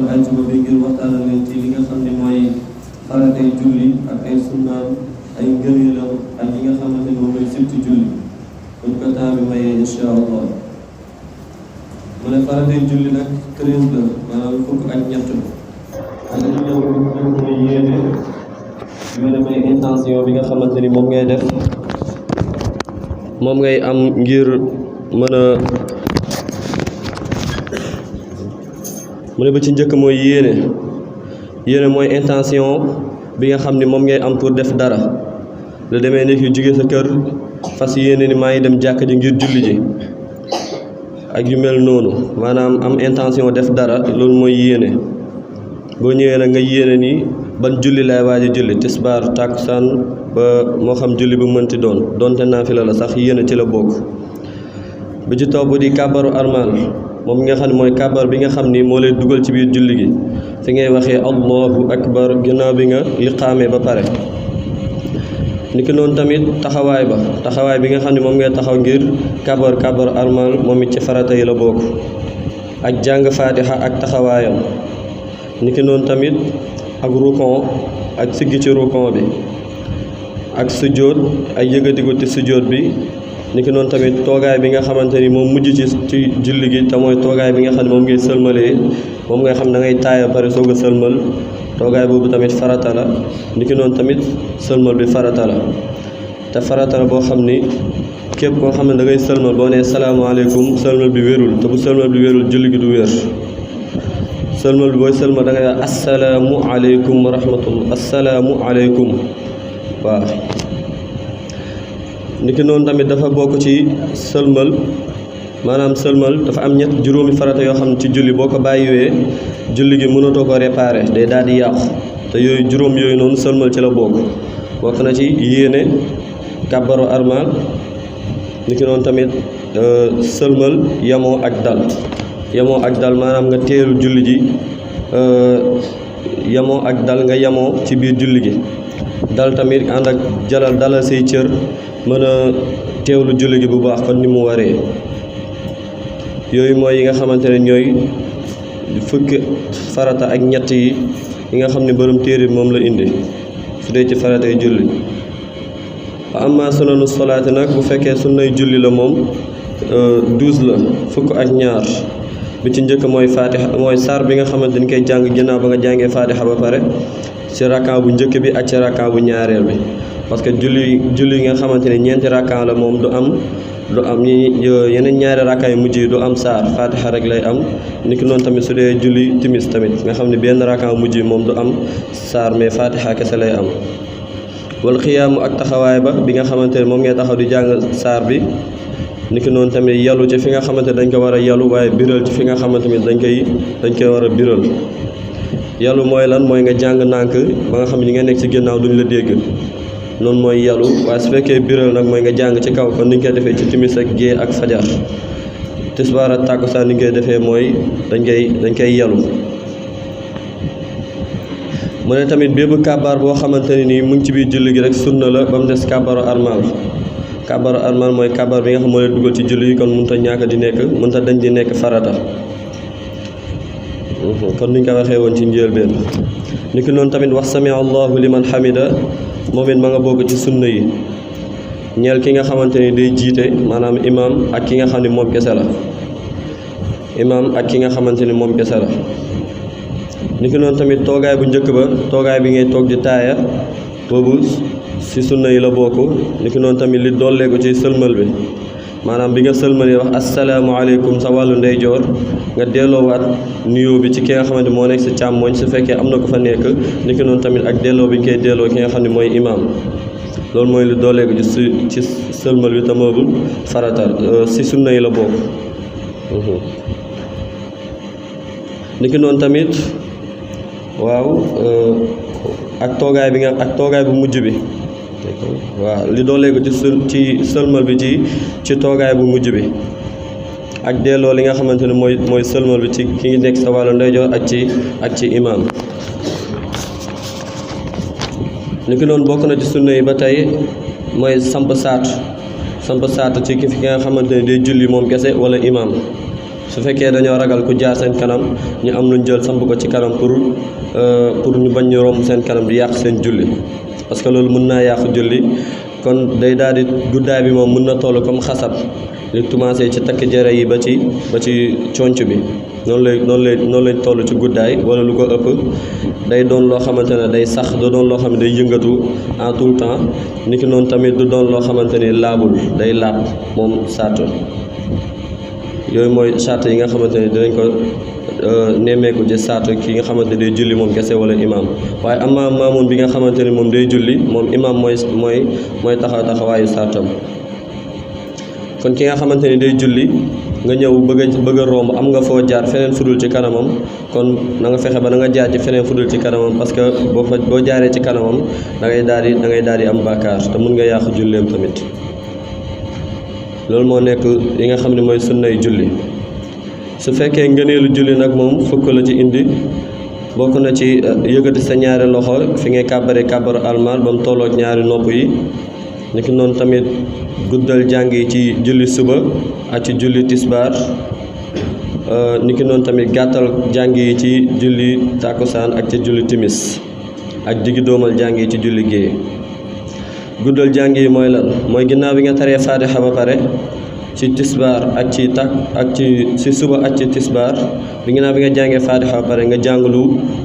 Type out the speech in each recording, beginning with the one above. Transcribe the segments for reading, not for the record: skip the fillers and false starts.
ajjuma bi ngir waxtaanal leen ci li nga xam ne mooy faratay julli ak ay sunnaam ay ngëneelam ak yi nga xamante ne moom mooy sibti julli buñ ko temps bi mayee insha allah mu ne faratay julli nag 13 la maanaam fukk ak ñett dañu ñëw mooy yéene yéene mooy intention bi nga xamante ni moom ngay def moom ngay am ngir mën a mu ne ba ci njëkk mooy yéene mooy intention bi nga xam ni moom ngay am pour def dara lu demee ni ki jóge sa kër fas yéene ni maa ngi dem jàkk ji ngir julli ji ak yu mel noonu maanaam am intention def dara loolu mooy yéene boo ñëwee nag nga yéene ni ban julli lay waaj a julli tisbaar takkusaan ba moo xam julli bu mënti doon donte naafila la sax yéene ci la bokk bi ci topp di kàbbaru armal moom nga xam ne mooy kàbbar bi nga xam ni moo lay dugal ci biir julli gi fi ngay waxee allahu akbar ginnaaw bi nga liqaamee ba pare niki noonu tamit taxawaay bi nga xam ne moom ngay taxaw ngir kàbbar armal moom it ci farata yi la bokk ak jàng faatiha ak taxawaayam niki noonu tamit ak rukon ak siggi ci rukon bi ak sujjóot ak yëgatiku ci sujjóot bi niki noonu tamit toogaay bi nga xamante ni moom mujj ci julli gi te mooy toogaay bi nga xam ne moom ngay sëlmalee moom ngay xam da ngay taaya pare soog a sëlmal toogaay boobu tamit farata la niki noonu tamit sëlmal bi farata la te farata la boo xam ni képp koo xam ne da ngay sëlmal boo nee salaamaaleykum sëlmal bi wérul te bu sëlmal bi wérul julli gi du wér sëlmal bi booy sëlmal da ngay wax assalaamu aleykum wa rahmatullah assalaamu aleykum waaw niki noonu tamit dafa bokk ci sëlmal maanaam sëlmal dafa am juróomi farata yoo xam ne ci julli boo ko bàyyiwee julli gi mënatoo ko réparer day daal di yàqu te yooyu juróom yooyu noonu sëlmal ci la bokk na ci yéene kàbbaru armal niki noonu tamit sëlmal yamoo ak dal maanaam nga teelu julli ji yamoo ak dal nga yamoo ci biir julli gi dal tamit ànd ak dalal say cër mën a teewlu julli gi bu baax kon ni mu waree yooyu mooy yi nga xamante ne ñooy fukki farata ak ñett yi nga xam ne borom téere moom la indi su dee ci faratay julli wa amma sunanu solaati nag bu fekkee sunnay julli la moom 12 la fukk ak ñaar bi ci njëkk mooy faatiha mooy saar bi nga xamante ni koy jàng ginnaaw ba nga jàngee faatiha ba pare ci rakka bu njëkk bi ak ci rakka bu ñaareel bi parce que julli nga xamante ne ñeenti rakka la moom du am yeneen ñaari rakka yu mujj yi du am saar faatiha rek lay am niki noonu tamit su dee julli timis tamit nga xam ne benn rakka mujj yi moom du am saar mais faatiha kese lay am wal xiyaamu ak taxawaay ba bi nga xamante ne moom ngay taxaw di jàng saar bi niki noonu tamit yalu ci fi nga xamante ne dañ ko war a yalu waaye biral ci fi nga xamante ne dañ koy war a biral yalu mooy lan mooy nga jàng nànk ba nga xam ne ñi nga nekk ci ginnaaw duñ la dégg noonu mooy yalu waaye su fekkee biral nag mooy nga jàng ci kaw kon ni ñu koy defee ci timis ak gée ak fajar tisbaar ak tàkkusaan ni ñu koy defee mooy dañ koy yalu mu ne tamit bépp kàbbaar boo xamante ne nii mu ngi ci biir julli gi rek sunna la ba mu des kàbbaaru armal mooy kàbbaar bi nga xam moo leen dugal ci julli gi kon mënta dañ di nekk farata kon niñ ko waxee woon ci njëlbéen niki noonu tamit wax sami allahu liman hamida moom it ma nga bokk ci sunna yi ñeel ki nga xamante ni day jiite maanaam imaam ak ki nga xam ne moom kese la niki noonu tamit toogaay bu njëkk ba toogaay bi ngay toog di taaya boobu ci sunna yi la bokk niki noonu tamit li dollee ko ci sëlmal bi maanaam bi nga sëlmalee wax asalaamaaleykum sa wàllu ndeyjoor nga delloowaat nuyoo bi ci ki nga xamante moo nekk si càmmooñ su fekkee am na ko fa nekk niki noonu tamit ak delloo bi ñu koy delloo ki nga xam ne mooy imaam loolu mooy lu doolee ko ci sëlmal bi tamaabul farata si sunna yi la bokk niki noonu tamit waaw ak toogaay bu mujj bi waaw li doolee ko ci sëlmal bi ci toogaay bu mujj bi ak delloo li nga xamante ne mooy sëlmal bi ci ki ngi nekk sa wàllu ndeyjoor ak ci imaam ni ki noonu bokk na ci sunna yi ba tey mooy samp saat ci ki nga xamante ne day julli moom kese wala imaam su fekkee dañoo ragal ku jaar seen kanam ñu am luñ jël samp ko ci kanam pour ñu bañ ñu romb seen kanam di yàq seen julli parce que loolu mën naa yàq julli kon day daal di guddaay bi moom mën na toll comme xasab li commencé ci takk jare yi ba ci conc bi noonu lay toll ci guddaay wala lu ko ëpp day doon loo xamante ne day sax du doon loo xam ne day yëngatu en tout le temps niki noonu tamit du doon loo xamante ni laabul day laab moom sart yooyu mooy sart yi nga xamante ne dinañ ko nemmeeku ci sart ki nga xamante ne day julli moom kese wala imaam waaye ama maamun bi nga xamante ne moom day julli moom imaam mooy taxawaayu sartam kon ki nga xamante ni day julli nga ñëw bëgg a romb am nga foo jaar feneen fudul ci kanamam kon na nga fexe ba na nga jaar ci feneen fudul ci kanamam parce que boo jaaree ci kanamam da ngay daal di am bàkkaar te mun nga yàqu julleem tamit loolu moo nekk yi nga xam ne mooy sunnay julli su fekkee ngëneelu julli nag moom fukk la ci indi bokk na ci yëkkati sa ñaari loxo fi ngay kàbbare kàbbaru almal ba mu tolloog ñaari nopp yi niki noonu tamit guddal jàng yi ci julli suba ak ci julli tisbaar niki noonu tamit gàttal jàng yi ci julli takkusaan ak ci julli timis ak diggi doomal jàng yi ci julli géeye guddal jàng yi mooy lan mooy ginnaaw bi nga taree faatixa ba pare ci tisbaar ak ci suba ak ci tisbaar bi ginnaaw bi nga jàngee faatixa ba pare nga jàng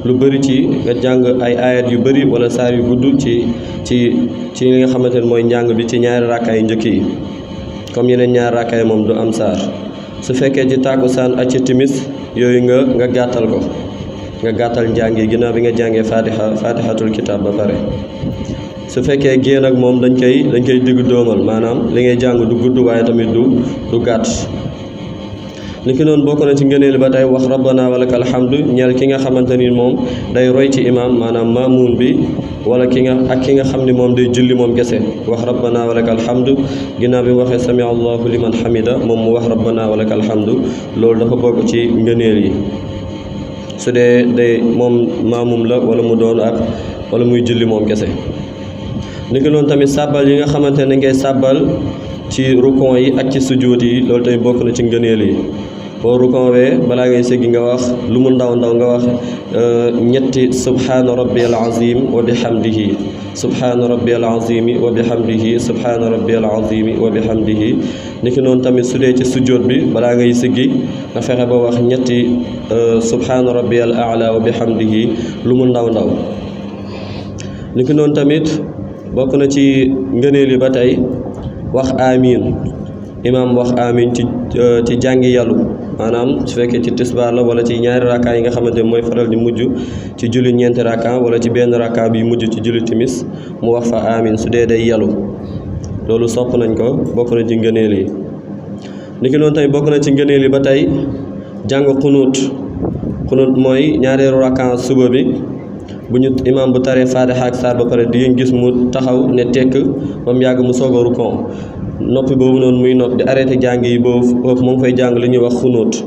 lu bëri nga jàng ay ayat yu bëri wala saar yu gudd ci li nga xamante ne mooy njàng bi ci ñaari rakkaay njëkk yi comme yeneen ñaari rakkaay moom du am saar su fekkee ci tàkkusaan ak ci timis yooyu nga gàttal ko nga gàttal njàng yi ginnaaw bi nga jàngee faatixatul kitaab ba pare su fekkee génn ak moom dañ koy diggu doomal maanaam li ngay jàng du gudd waaye tamit du gàtt ni ki noonu bokk na ci ngëneel ba tey wax rabbana walakal hamdu ñeel ki nga xamante ni moom day roy ci imaam maanaam maamuun bi wala ki nga xam ni moom day julli moom kese wax rabbana walakal hamdu ginnaaw bi waxee sami allahu liman hamida moom mu wax rabbana walakal hamdu loolu dafa bokk ci ngëneel yi su dee day moom maamum la wala mu doon wala muy julli moom kese niki noonu tamit sàbbal yi nga xamante ne ngay sàbbal ci rukon yi ak ci sujjóot yi loolu tamit bokk na ci ngëneel yi boo rukon wee balaa ngay sëggi nga wax lu mu ndaw nga wax ñetti subhaana rabbiyal azim wa bihamdihi subhaana rabbiyal azimi wa bihamdihi subhaana rabbiyal azimi wa bihamdihi niki noonu tamit su dee ci sujjóot bi balaa ngay sëggi nga fexe ba wax ñetti subhaana rabbiyal a'la wa bihamdihi lu mu ndaw niki noonu tamit bokk na ci ngëneel yi ba tey wax amiin imaam wax amiin ci jàngi yàllu maanaam su fekkee ci tisbaar la wala ci ñaari rakka yi nga xamante ne mooy faral di mujj ci julli ñeenti rakka wala ci benn rakka bi mujj ci julli timis mu wax fa amiin su dee day yàllu loolu sopp nañ ko bokk na ci ngëneel yi niki noonu tamit bokk na ci ngëneel yi ba tey jàng xunuut mooy ñaareelu rakka suba bi bu ñu imaam bu taree faatixa ak saar ba pare di ngeen gis mu taxaw ne tekk ba mu yàgg mu soog a rukon noppi boobu noonu muy nopp di arrêté jàng yi boobu moo ngi fay jàng li ñuy wax xunuut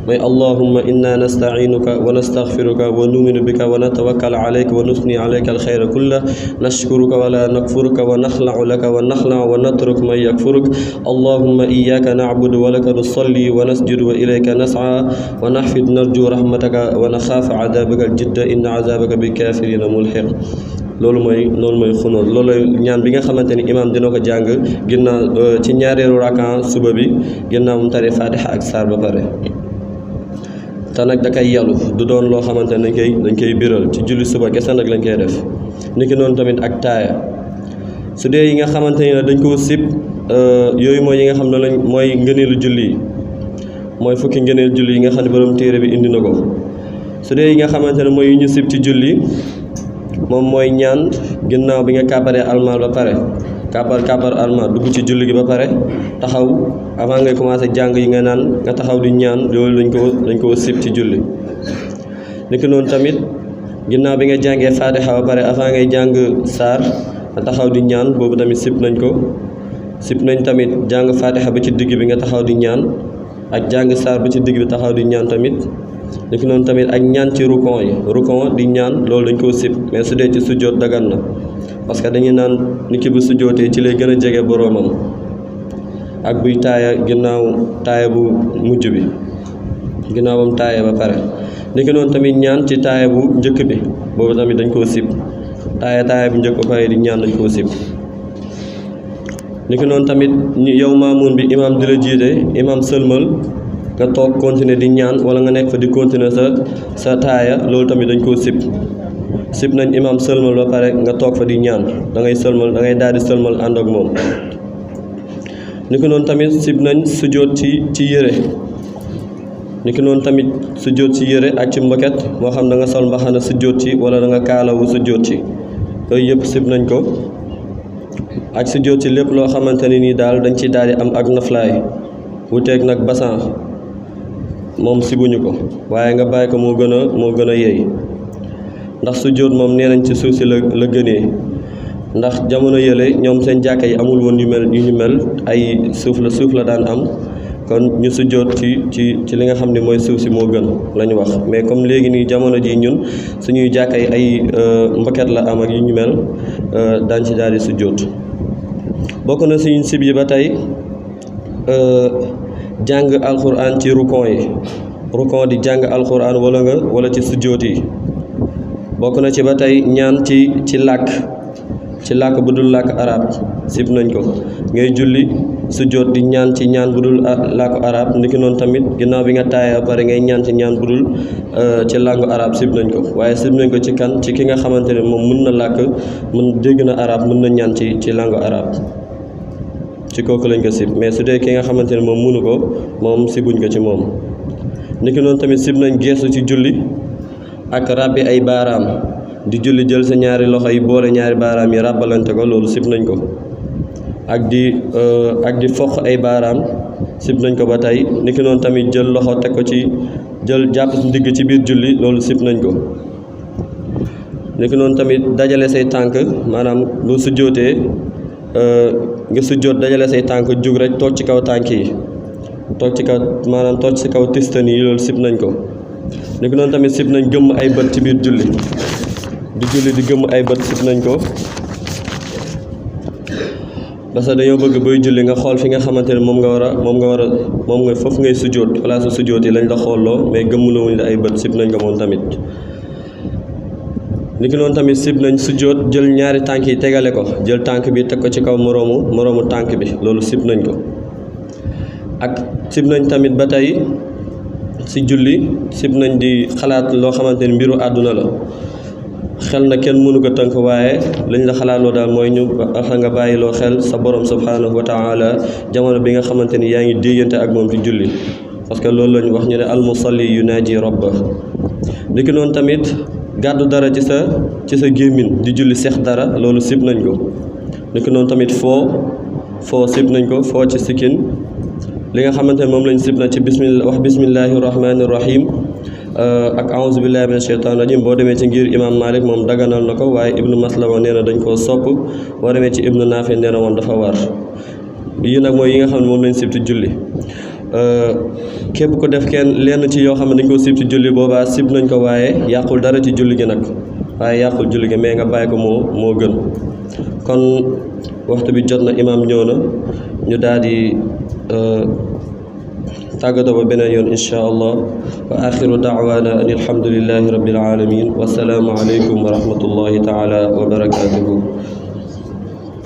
mooy allahumma inna nasta'inuka wa nastaghfiruka wa nu'minu bika wa natawakkal alayka wa nusni alayka alxayra kullah nashkuruka wa la nakfuruka wa naxla'u laka wa naxla'u wa natruk man yakfuruk allahumma iyyaka na'budu wa laka nusalli wa nasjudu wa ilayka nas'a wa nahfid narju rahmataka wa naxaafu adabaka aljidda inna azabaka bi kafirina mulhiq loolu mooy xunuut loolu ñaan bi nga xamante ni imaam dina ko jàng ginnaaw ci ñaareelu rakan suba bi ginnaaw mu tari fatiha ak saar ba pare te nag da koy yalu du doon loo xamante ne dañ koy biral ci julli suba kese nag lañ koy def niki noonu tamit ak taaya su dee yi nga xamante ni dañ koo sib yooyu mooy yi nga xam ne lañ mooy ngëneelu julli yi mooy fukki ngëneel julli yi nga xam ne borom téere bi indi na ko su dee yi nga xamante ne mooy yu ñu sib ci julli moom mooy ñaan ginnaaw bi nga kàbbaree almal ba pare kàbbar almal dugg ci julli gi ba pare taxaw avant ngay commencé jàng yi nga naan nga taxaw di ñaan loolu dañ ko sib ci julli niki noonu tamit ginnaaw bi nga jàngee faatixa ba pare avant ngay jàng saar nga taxaw di ñaan boobu tamit sib nañ tamit jàng faatixa ba ci digg bi nga taxaw di ñaan ak jàng saar ba ci digg bi taxaw di ñaan tamit niki noonu tamit ak ñaan ci rukon di ñaan loolu dañ koo sib mais su dee ci sujjóot dagan na parce que dañuy naan nit ki bu sujjóotee ci lay gën a jege boroomam ak buy taaya ginnaaw taaya bu mujj bi ginnaawam taaye ba pare niki noonu tamit ñaan ci taaye bu njëkk bi boobu tamit dañ koo sib taaye bu njëkk ba pare di ñaan dañ koo sib niki noonu tamit yow maamuun bi imaam di la jiite imaam sëlmal nga toog continuer di ñaan wala nga nekk fa di continuer sa taaya loolu tamit dañ koo sib nañ imaam sëlmal ba pare nga toog fa di ñaan da ngay sëlmal da ngay daal di sëlmal ànd ak moom niki noonu tamit sib nañ sujjóot ci yére niki noonu tamit sujjóot ci yére ak ci mboket moo xam da nga sol mbaxana sujjóot ci wala da nga kaalawu sujjóot ci yooyu yëpp sib nañ ko ak sujjóot ci lépp loo xamante ne nii daal dañ ci daal di am ak naflaay wuteeg nag basan moom sibuñu ko waaye nga bàyyi ko moo gën a yey ndax sujjóot moom nee nañ ci suuf si la gënee ndax jamono yële ñoom seen jàkka yi amul woon yu ñu mel ay suuf la daan am kon ñu sujjóot ci li nga xam ne mooy suuf si moo gën la ñu wax mais comme léegi nii jamono ji ñun suñuy jàkka yi ay mboket la am ak yu ñu mel daan ci daal di sujjóot bokk na suñu sib yi ba tey jàng alxuraan ci rukon di jàng alxuraan wala ci sujjóot yi bokk na ci ba tey ñaan ci làkk bu dul làkk arab sib nañ ko ngay julli sujjóot di ñaan ci ñaan bu dul làkku arab niki noonu tamit ginnaaw bi nga taaya pare ngay ñaan ci ñaan bu dul ci làngu arab sib nañ ko waaye sib nañ ko ci ki nga xamante ne moom mën na làkk dégg na arab mën na ñaan ci làngu arab ci kooku lañ ko sib mais su dee ki nga xamante ne moom mënu ko moom sibuñ ko ci moom niki noonu tamit sib nañ geesu ci julli ak ràbbi ay baaraam di julli jël sa ñaari loxo yi boole ñaari baaraam yi ràbbalante ko loolu sib nañ ko ak di foq ay baaraam sib nañ ko ba tey niki noonu tamit jël loxo teg ko jël jàpp ndigg ci biir julli loolu sib nañ ko niki noonu tamit dajale say tànk maanaam lu sujjóotee nga sujjóot dajale say tànk jug rek toog ci kaw tànk yi toog ci kaw tistan yi loolu sib nañ ko niki noonu tamit sib nañ gëmm ay bët ci biir julli di gëmm ay bët sib nañ ko parce que dañoo bëgg booy julli nga xool fi nga xamante ne moom nga foofu ngay sujjóot place sujjóot yi lañ la xoolloo mais gëmmulawuñ la ay bët sib nañ ko moom tamit niki noonu tamit sib nañ sujjóot jël ñaari tànk yi tegale ko jël tànk bi teg ko ci kaw moroomu tànk bi loolu sib nañ ko ak sib nañ tamit ba tey ci julli sib nañ di xalaat loo xamante ne mbiru àdduna la xel na kenn mënu ko tënk waaye lañ la xalaatloo daal mooy ñu nga bàyyiloo xel sa borom subhanahu wa taala jamono bi nga xamante ni yaa ngi déggante ak moom ci julli parce que loolu lañu wax ñu ne almusalli yunaaji rabba niki noonu tamit gàddu dara ci sa gémmiñ di julli seex dara loolu sib nañ ko niki noonu tamit foo sib nañ ko foo ci sikkin li nga xamante ne moom lañ sib na ci bismillahi rahmani rahim ak a'uuzu billahi mina sheytaani rajim boo demee ci ngir imam Malik moom daganal na ko waaye ibnu Maslama nee na dañ koo sopp boo demee ci ibnu Naafi nee na moom dafa war yi nag mooy yi nga xam ne moom lañ sib ci julli képp ko def lenn ci yoo xam ne dañ koo sib ci julli boobaa sib nañ ko waaye yàqul dara ci julli gi nag waaye yàqul julli gi mais nga bàyyi ko moo gën kon waxtu bi jot na imam ñëw na ñu daal di tàggatoo ba beneen yoon insha allah wa axiru daawaana an alhamdulillahi rabbil alamin wasalaamu aleykum wa rahmatullahi taala wa barakatuhu